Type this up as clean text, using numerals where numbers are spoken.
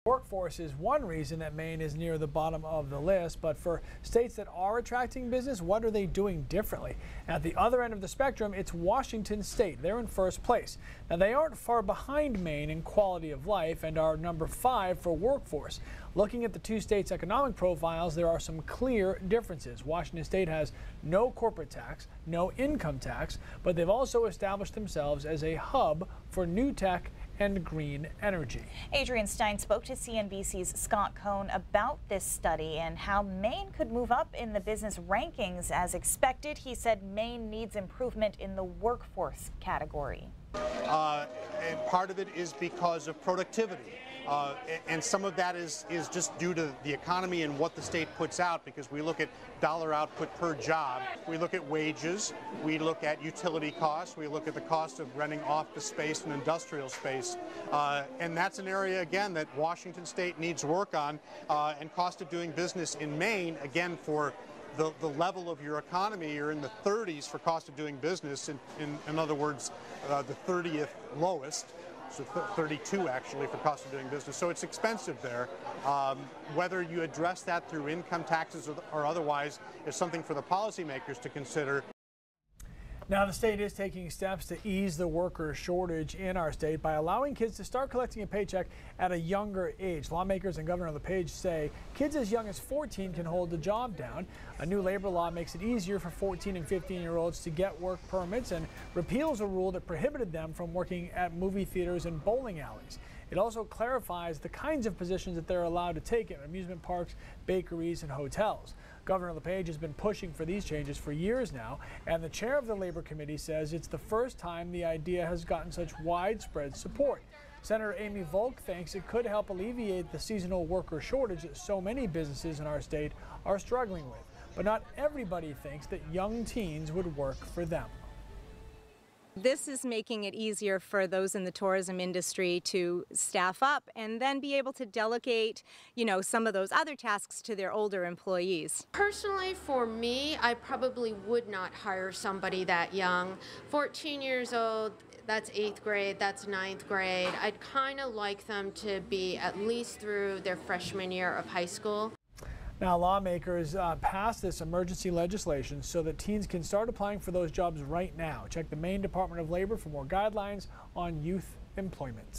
Workforce is one reason that Maine is near the bottom of the list, but for states that are attracting business, what are they doing differently? At the other end of the spectrum, it's Washington State. They're in first place. Now, they aren't far behind Maine in quality of life and are number 5 for workforce. Looking at the two states' economic profiles, there are some clear differences. Washington State has no corporate tax, no income tax, but they've also established themselves as a hub for new tech and green energy. Adrian Stein spoke to CNBC's Scott Cohn about this study and how Maine could move up in the business rankings as expected. He said Maine needs improvement in the workforce category. And part of it is because of productivity. And some of that is just due to the economy and what the state puts out, because we look at dollar output per job. We look at wages, we look at utility costs, we look at the cost of renting office space and industrial space. And that's an area, again, that Washington State needs work on. And cost of doing business in Maine, again, for the level of your economy, you're in the 30s for cost of doing business. In other words, the 30th lowest. So 32 actually for cost of doing business. So it's expensive there. Whether you address that through income taxes or otherwise is something for the policymakers to consider. Now, the state is taking steps to ease the worker shortage in our state by allowing kids to start collecting a paycheck at a younger age. Lawmakers and Governor LePage say kids as young as 14 can hold the job down. A new labor law makes it easier for 14 and 15-year-olds to get work permits and repeals a rule that prohibited them from working at movie theaters and bowling alleys. It also clarifies the kinds of positions that they're allowed to take in amusement parks, bakeries, and hotels. Governor LePage has been pushing for these changes for years now, and the chair of the Labor Committee says it's the first time the idea has gotten such widespread support. Senator Amy Volk thinks it could help alleviate the seasonal worker shortage that so many businesses in our state are struggling with. But not everybody thinks that young teens would work for them. This is making it easier for those in the tourism industry to staff up and then be able to delegate, some of those other tasks to their older employees. Personally, for me, I probably would not hire somebody that young. 14 years old, that's 8th grade, that's 9th grade. I'd kind of like them to be at least through their freshman year of high school. Now, lawmakers passed this emergency legislation so that teens can start applying for those jobs right now. Check the Maine Department of Labor for more guidelines on youth employment.